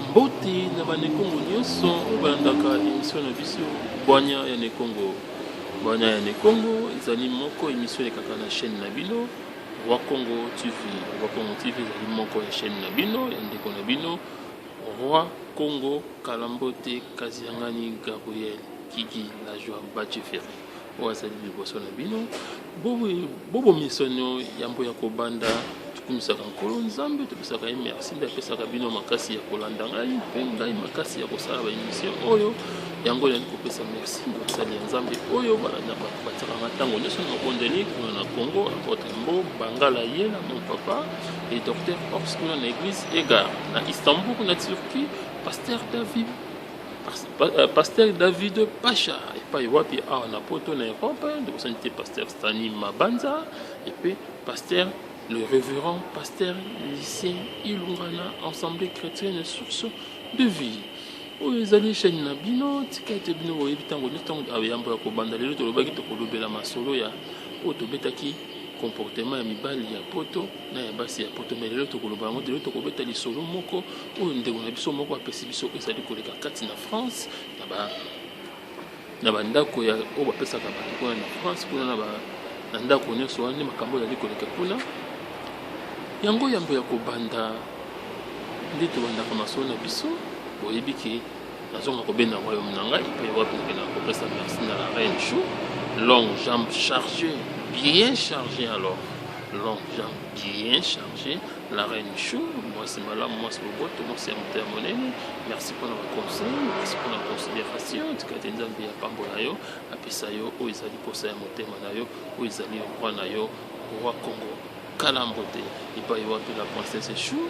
Mbote na banekongo nyonso balandaka émission na biso Bwanya ya Nekongo. Bwanya ya Nekongo ezali moko émission ekaka na chaîne na bino Roi Congo TV. Roi Congo TV ezali moko ya chaîne na bino ya ndeko na bino Roi Congo Kalambote Kaziangani Gabriel Kiki la joie Bacheferi. Oazali liboso na bino bobo misonyo yambo ya kobanda tukumisaka nkolo nzambe topesaka ye merci nde apesaka bino makasi ya kolanda ngai mpe ngai makasi ya kosala baémission oyo yango elali kopesa merci basali ya nzambe oyo batikaka ntango nyonso na mabondeli kuna na Congo apotre mbo bangala ye na mon papa et docteur Ops kuna na église Egar na Istanbul na Turquie Pasteur David Pacha et puis wapi a na poto na Europe de santé Pasteur Stani Mabanza et puis Pasteur le révérend Pasteur Lycée Ilungana Assemblée chrétienne source de vie. Ezali chaîne na bino tikate bino boyebi tango yambo ya kobanda lelo tolobaki tokolobela masolo ya oyo tobetaki comportement ya mibali ya poto na ya basi ya poto mais lelo tokoloba yango lelo tokobeta lisolo moko oyo ndeko na biso moko apesi biso ezali koleka kati na France na bandako ya oyo bapesaka bato kuna na France kuna na ndako nyonso wana makambo ezali koleka kuna yango yambo ya kobanda nde tobandaka masolo na biso boyebi ke nazonga kobenda royaume na ngai mpe wapi nakenda kopesa merci na la reine chou longue jambe chargée bien chargée alors longue jambe bien chargée la reine chou moi c'est malamu moi c'est boboto moi c'est monter monene merci pour notre conseil merci pour la considération tikate nzambe ya pambola yo apesa yo oyo ezali posa ya motema na yo oyo ezali roi na yo roi Congo Kalambote epai wapi la princesse chou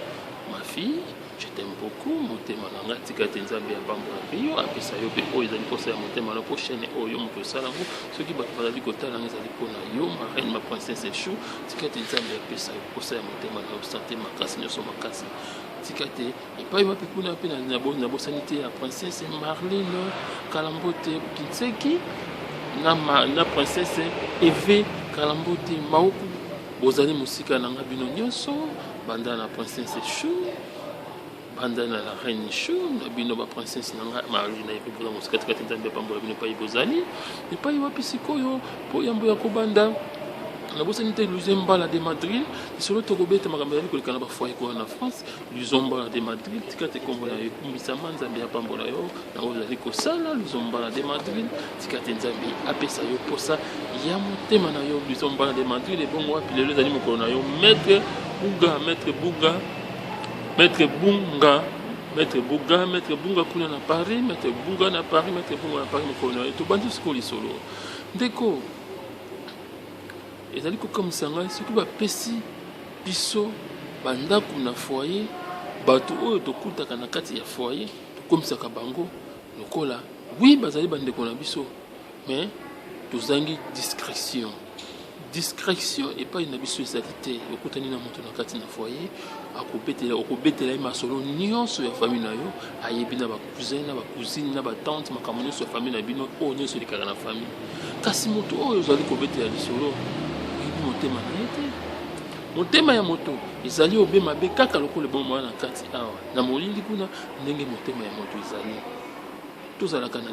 ma fille je t'aime beaucoup motema na nga tikate nzambe ya pambola pe yo apesa yo pe oyo ezali posa ya motema na prochaine oyo moto osalango soki bato bazali kotala ngo ezali mpona yo ma reine ma princesse chou tikate nzambe apesa yo posa ya motema na yo sante makasi nyonso makasi tikate epai wapi kuna pe na bosani te ya princesse Marlene Kalambote Kinseki na princesse Eve Kalambote Mauku bozali musika na nga bino nyonso banda na princesse chou banda na la reine chou na bino ba princesse na nga Marlene na epe boza musika tikate nzambe pambola bino pai bozali epai wapi sikoyo po yambo ya kobanda na bosani te Luzembala de Madrid solo tokobeta makambo ezali koleka na bafoye kuna na France Luzembala de Madrid tikate kombo na ekumbisama nzambe ya pambola yo na oyo ezali kosala Luzembala de Madrid tikate nzambe apesa yo posa ya motema na yo Luzembala de Madrid ebongo wapi lelo ezali mokolo na yo maître Bunga kuna na Paris maître Bunga na Paris mokolo na yo tobandi siko lisolo ndeko ezali kokamwisa ngai soki bapesi biso bandako na foyer bato oyo tokutaka na kati ya foyer tokomisaka bango lokola oui bazali bandeko na biso mais tozangi discrétion epai na biso ezali te okutani na moto na kati na foyer okobetela ye masolo nyonso ya famille na yo ayebi na bacousin na bacousine na batante makambo nyonso ya famille na bino oyo nyonso elikaka na famille kasi moto oyo ozali kobetela lisolo motema na ye te motema ya moto ezali obema be kaka lokola bon mwana na kati awa na molili kuna ndenge motema ya moto ezali tozalaka na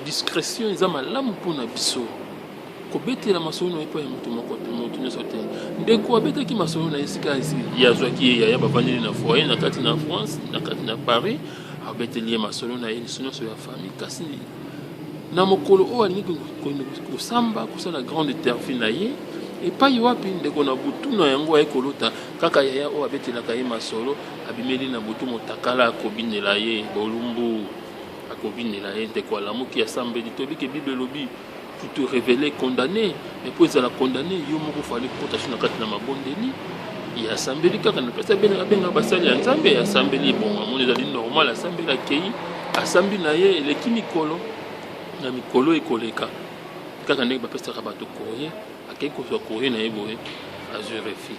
discrétion eza malamu mpona biso kobetela masolo na epai ya moto moko te moto nyonso te ndeko abetaki masolo na esika yazwaki ye ya bavandeli na foyer na kati na France na kati na Paris abeteli ye masolo na ye nyonso ya famille kasi na mokolo oyo alingi kosamba kosala grande interview na ye epai wapi ndeko na butu na yango ayekolota kaka yaya oyo abetelaka ye masolo abimeli na butu motakala akobinela ye bolumbu akobinela ye ndeko alamuki asambeli tobike bible elobi tout révélé condamné mais po ezala condamné yo moko fali kotashi na kati na mabondeli yasambeli kaka na pesa benga basali ya nzambe yasambeli bon amoni ezali normal asambeli akei asambi na ye eleki mikolo na mikolo ekoleka kaka ndenge bapesaka bato courrier akei kozwa courrier na ye boye azwi refi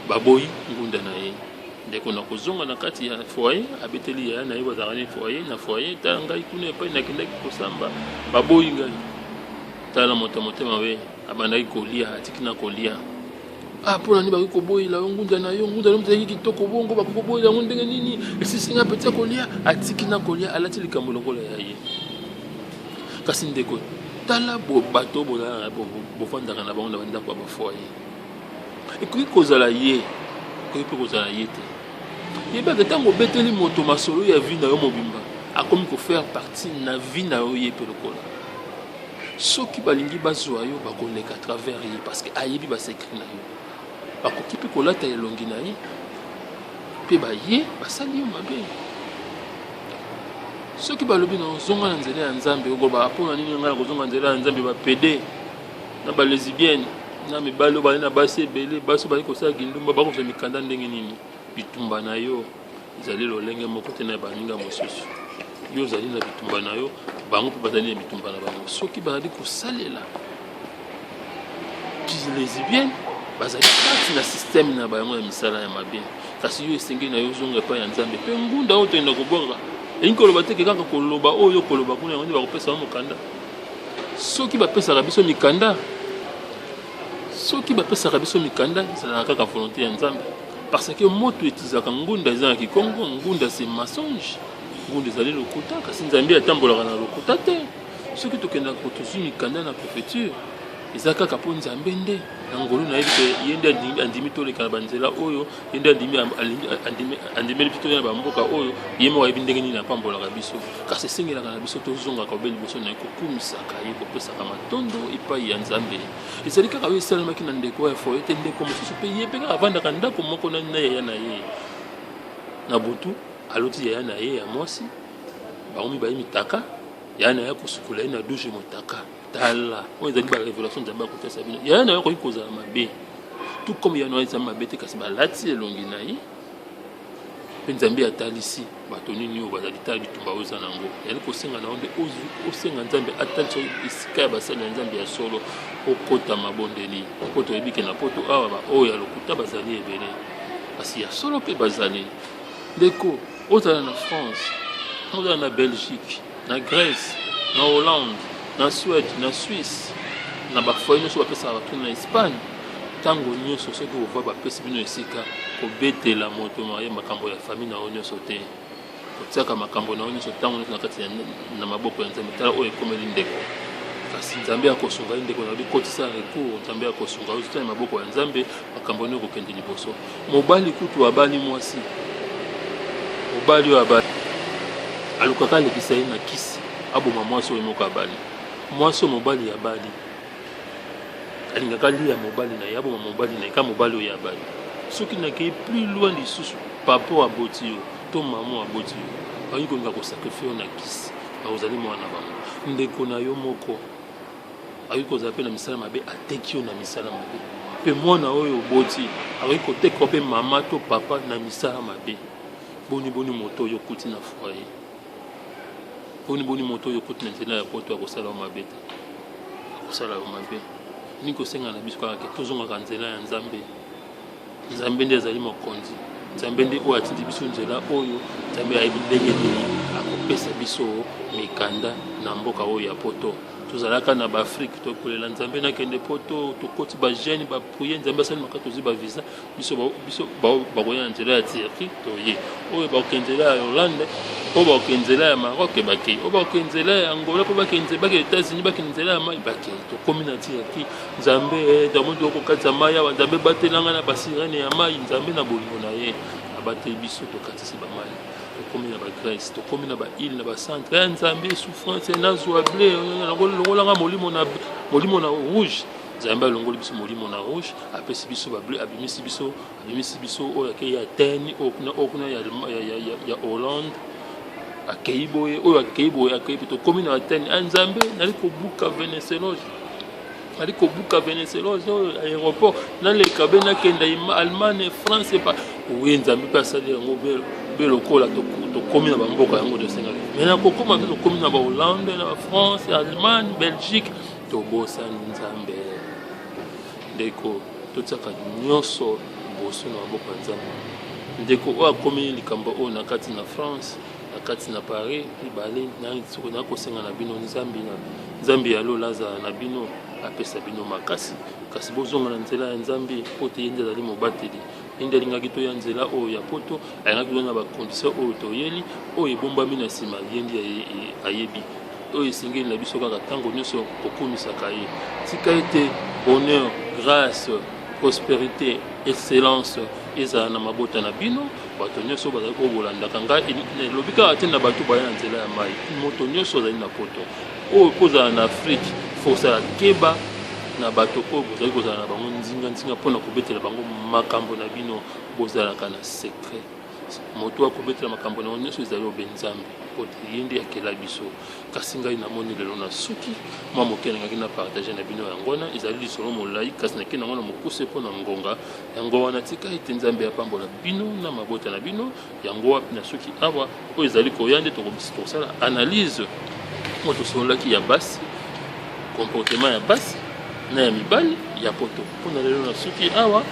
baboyi ngunda na ye ndeko na kozonga na kati ya foyer abeteli yaya na ye bazalaka na foyer tala ngai kuna epai nakendaki kosamba baboyi ngai tala moto motema we abandaki kolia atiki na kolia Ah, pour l'année, il y a un ngunda na yo, ngunda na mtaki kitoko bongo, bakoboy la ngunda nini, et si c'est un petit colia, atiki na colia, alati likambo lokola ya ye. Kasi ndeko, tala bo bateau bona bo fandaka na bango na banda kwa ba foyer. Et puis kozala ye, ko pe kozala ye te. Et bien, quand on bête les motos, ma solo, il y a vu dans mobimba. A comme il faut faire partie de la vie na yo ye pe lokola. Ceux qui balingi bazwa yo ba koleka à travers ye parce que ayebi ba s'écrit na yo. Ba ko kipe kolata elongi na ye. Pe ba ye ba sali yo mabe. Ceux qui balobi na zonga na nzela ya Nzambe ko ba pona nini ngala ko zonga nzela ya Nzambe ba PD na ba lesbienne na mibalo ba na basi ebele baso ba ko sa gindumba ba ko fe mikanda ndenge nini. Bitumba na yo zali lolenge moko te na baninga mosusu yo zali na bitumba na yo bango pe bazali na bitumba na bango soki bazali kosalela lesbienne bazali kati na système na bango ya misala ya mabe kasi yo esengi na yo zonga pa ya Nzambe pe ngunda oyo tenda kobonga elingi koloba te kaka koloba oyo koloba kuna yango nde bakopesa mokanda soki bapesaka biso mikanda ezalaka kaka volonté ya Nzambe. Parce que moto etizaka ngunda eza na Kikongo, ngunda c'est mensonge. Ngunda ezali lokuta kasi Nzambe atambolaka na lokuta te. Soki tokenda kotozwi mikanda na préfecture eza kaka mpo Nzambe nde na ngolu na yebi te ye nde andimi toleka na banzela oyo ye nde andimeli biso na bamboka oyo ye moko ayebi ndenge nini apambolaka biso kasi esengelaka na biso tozongaka obe liboso na ye kokumisaka ye kopesaka matondo epai ya Nzambe ezali kaka oyo esalemaki na ndeko ya foye te ndeko mosusu mpe ye mpe kaka avandaka ndako moko na yaya na ye na butu aloti yaya na ye ya mwasi bango mibale mitaka yaya na ye akosukula ye na douche motaka tala on ezali ba révélation Nzambe akotesa bino yaya na ye akoki kozala mabe tout comme yaya na ye eza mabe te kasi balati elongi na ye mpe Nzambe atalisi bato nini oyo bazali tala bitumba oyo eza nango yali kosenga na yo nde osenga Nzambe atalisa esika ya basali ya Nzambe ya solo okota mabondeli po toyebike na poto awa baoyo ya lokuta bazali ebele kasi ya solo mpe bazali ndeko ozala na France ozala na Belgique na Grèce na Hollande na Suède na Suisse na bafoye nyonso bapesaka bato na Espagne ntango nyonso soki ova bapesi bino esika kobetela moto maye makambo ya famille na oyo nyonso te kotiaka makambo na oyo nyonso ntango nyonso na kati na maboko ya Nzambe tala oyo ekomeli ndeko kasi Nzambe akosunga ye ndeko na bikotisa recours Nzambe akosunga oyo tala maboko ya Nzambe makambo nyonso kokende liboso mobali kutu abali mwasi mobali oyo abali alukaka alekisa ye na kisi aboma mwasi oyo moko abali mwasi oyo mobali ya bali alingaka lia mobali na ye aboma mobali na ye ka mobali oyo abali soki nakei plus loin lisusu papa aboti yo to mama aboti yo ayi kolinga kosakrifie yo na kisi akozali mwana bango ndeko na yo moko ayi kozala mpe na misala mabe ateki yo na misala mabe mpe mwana oyo oboti akoki koteka mpe mama to papa na misala mabe boni moto oyo okuti na foyer boni moto oyo okuti na nzela ya poto akosala yo mabe te akosala yo mabe ni kosenga na biso kaka ke tozongaka nzela ya Nzambe Nzambe nde azali mokonzi Nzambe nde oyo atindi biso nzela oyo Nzambe ayebi ndenge nini akopesa biso mikanda na mboka oyo ya poto tozalaka na baafrike tokolela Nzambe nakende poto tokoti bajeune bapriye Nzambe asalimaka tozwi bavisa biso bakoya na nzela ya Turquie toye oyo bakokenzela ya Hollande oyo bakokenzela ya Maroc bakei oyo bakokenzela ya Angola mpo bakende États-Unis bakende nzela ya mai bakei tokomi na Turquie Nzambe damondi okokatisa mai awa Nzambe batelanga na basirene ya mai Nzambe na bolingo na ye abateli biso tokatisi bamai tokomi na bagrèce tokomi na baile na bacentre ya Nzambe souffrance nazwa ble longolanga molimo na rouge Nzambe alongoli biso molimo na rouge apesi biso bableu abimisi biso oyo akei ya Atene okuna ya Hollande akei boye oyo akei boye akei pe tokomi na Atene Nzambe nali kobuka Venezuela oyo aéroport naleka be nakenda Allemagne France epa oye Nzambe mpe asali yango belokola tokomi na bamboka yango tosenga maintenant kokoma mpe tokomi na bahollande na bafrance Allemagne Belgique tobosani Nzambe ndeko totiaka nyonso liboso na maboko ya Nzambe ndeko oyo akomi likambo oyo na kati na France na kati na Paris libale nakosenga na bino Nzambe ya Lola azala na bino apesa bino makasi kasi bozonga na nzela ya nzambe po te ye nde azali mobateli ye nde alingaki toya nzela oyo ya poto alingaki toya na bacondition oyo toyeli oyo ebombami na nsima ye nde ayebi oyo esengeli na biso kaka ntango nyonso kokumisaka ye tika ete honneur grâce prospérité excellence ezala na mabota na bino bato nyonso bazali kobolandaka ngai elobi kaka te na bato baya na nzela ya mai moto nyonso azali na poto oyo kozala na afrique fosala keba na bato oyo bozali kozala na bango nzinga mpona kobetela bango makambo na bino bozalaka na secret moto akobetela makambo na nyonso ezali obe nzambe po ye nde akela biso kasi ngai namoni lelo na suki mwa moke nangaki na partage na bino yango wana ezali lisolo molai kasi nake nango na mokuse mpo na ngonga yango wana tika ete nzambe apambola bino na mabota na bino yango wapi na suki awa oyo ezali koya nde tokosala analyse mo tosololaki ya basi comportement ya basi na ya mibali ya poto mpona lelo na suki awa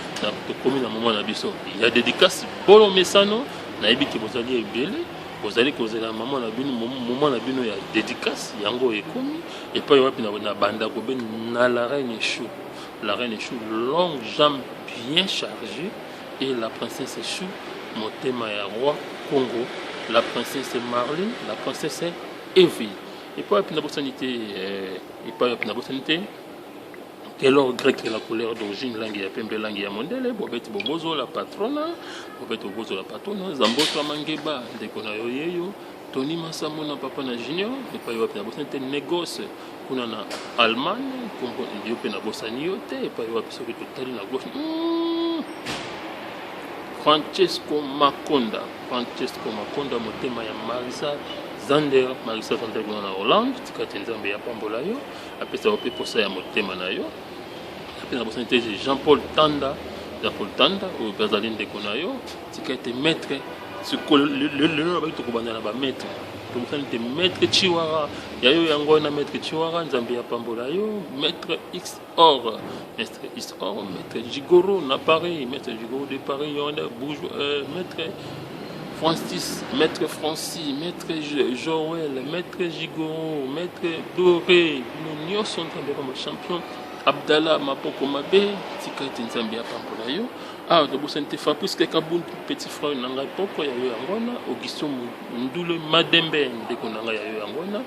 tokomi na moma na biso ya dédicace bolo mesano nayebiki bozali ebele bozali kozela mama na bino moma na bino ya dédicace yango ekomi epai wapi na banda kobe na la reine Chou longue jambe bien chargée et la princesse Chou motema ya roi Congo la princesse Marlene la princesse Evie epai wapi na bosanité quel or grec est la couleur d'origine langue ya pembe langue ya mondele bobeti bobozo la patrona zamboto mangeba ndeko na yo yeyo Tony Masambo na papa na junior epai wapi na bosante négoce kuna na Allemagne kombo ndio pe na bosani yote epai wapi soki totali na gauche Francesco Makonda motema ya Marisa Zander kuna na Hollande tikati nzambe ya pambola yo apesa ope posa ya motema na yo apesa bosante Jean-Paul Tanda oyo bazali ndeko na yo tikati maître le ba tokobanda na ba maître tokosante maître Chiwara ya yo yango na maître Chiwara nzambe ya pambola yo maître XOR maître Gigoro na Paris maître Gigoro de Paris yonda maître Francis, maître Francis, maître Joël, maître Gigoro, maître Doré, nous n'y sommes comme champion. Abdallah Mapoko Mabe, Tika Tinzambia Pampolayo. Ah, de Boussante Fabrice Kekabun, petit frère Nanga Poko, Yayo Angona, Augustin Ndule Madembe, Dekonanga Yayo Angona,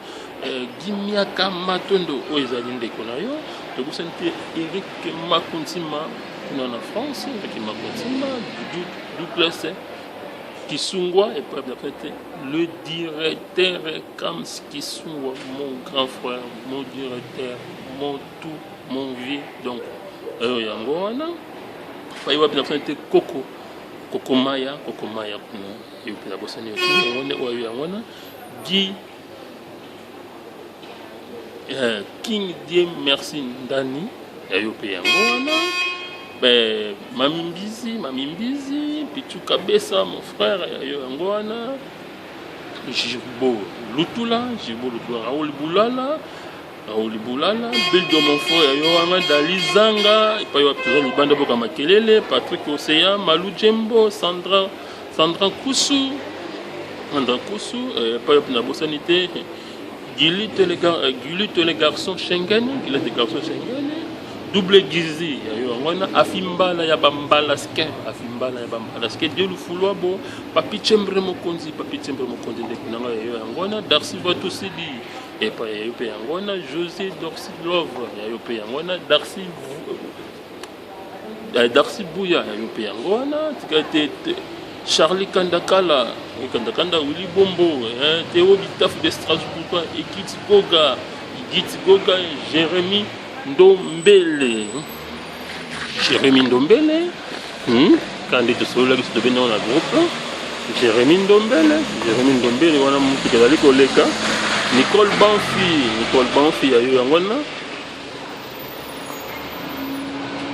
Gimiaka Matondo, Oezalin Dekonayo, de Boussante Eric Makuntima, en France, Eric Makuntima, Douglas. Kisungwa et pas le directeur Kams Kisungwa, mon grand frère, mon directeur, mon tout, mon vie. Donc, Yangoana, Faïwa Pinafante Koko Maya, et puis la Bossani, Yangoana, Guy King Diem Merci Ndani, et Yangoana. Ben, Mami Mbizi, Pichu Kabesa, mon frère, Yangoana, Jirbo Lutula, Raoul Boulala, Bill de mon frère, Yohana Dalizanga, et pas Yohana Libanda Boka Makelele, Patrick Osea, Malou Djembo, Sandra Koussou, pas Yohana Bossanité, Gili les garçons Schengen, double gizi yangona afimbala ya bambala ske Dieu le fouloir bon papi tchembre mokonzi de kunanga yangona Darcy Vatosidi et pas yope yangona José Dorcy Love yope yangona Darcy Bouya yope yangona tikate Charlie Kandakala Willy Bombo Théo Vitaf de Strasbourg et Gitz Goga Jérémy Ndombele quand il est sur la liste de Bénin dans groupe Jérémy Ndombele wana mutu kazali koleka Nicole Banfi ayo yangona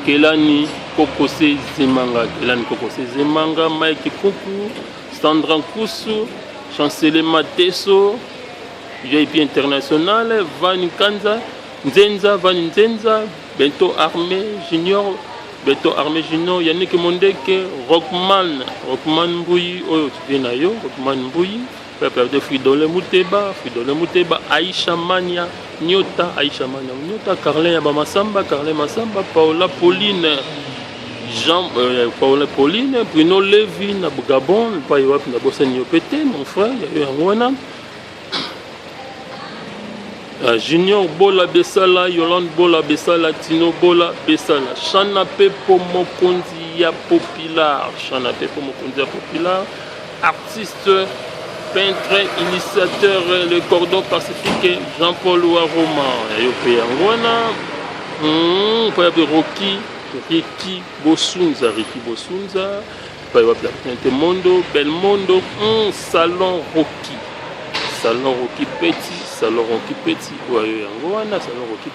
Kelani Kokose Zemanga Mike Kuku Sandra Nkusu Chancelier Mateso VIP International Van Kanza Nzenza, Bento Armé Junior, Yannick Mondeke, Rockman Mbouyi, Rockman Mbouyi, peuple de Fridolin Mouteba, Aïcha Mania, Nyota, Carlin Yabamasamba, Carlin Massamba, Paola Pauline, Paola Pauline, Bruno Lévy, Gabon, le Païwap, Nabosan Yopete, mon frère, il y a eu un Wana. Junior Bola Bessala, Yolande Bola Bessala, Tino Bola Bessala, Chana Pepo Mokonzi ya Popular, artiste, peintre, initiateur, le cordon pacifique, Jean-Paul Ouaroma, Ayopé Angwana, Ricky Bosunza, Mondo, Belmondo, Salon Rocky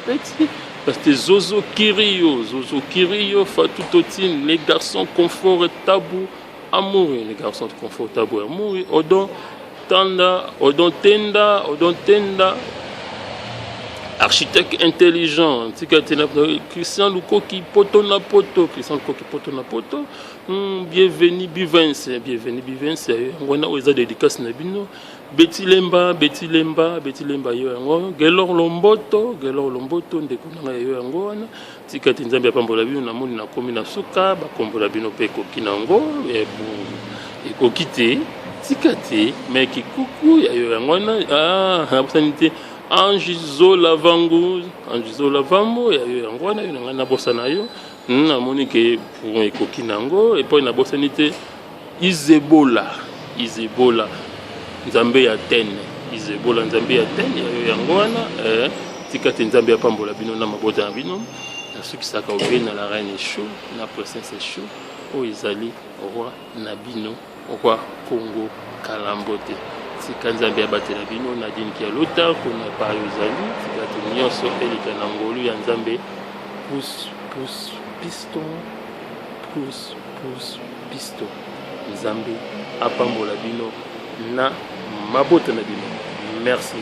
Petit, parce que Zozo Kirio, Fatou Totine, les garçons confortables, amour, Odon Tenda, architecte intelligent, Christian Lukoki Poto na poto, bienvenue Bivens, on a aux dédicaces Nabino, Betty Lemba, yo, Gelor Lomboto, ndekuna yo angona, tikati nzambe pambola bino na moni na komi na suka, ba kombola bino pe kokinango, et kokite, tikati, mais kikuku ya yo angona, absanité. Angizo Lavambo, ya yo angona yo na bossa na yo, na moni ke pour kokinango, et puis na bossanité Izebola. Nzambe ya tene Izebola nzambe ya tene ya ngwana tikati nzambe ya pambola bino na mabota na bino na soki saka obe na la reine chaud na princesse chaud o ezali roi na bino roi Congo Kalambote tika nzambe ya batela bino na dini ki alota kona pa ezali tikati nyonso elika na ngolu ya nzambe piston nzambe apambola bino na mabota na bino. Merci.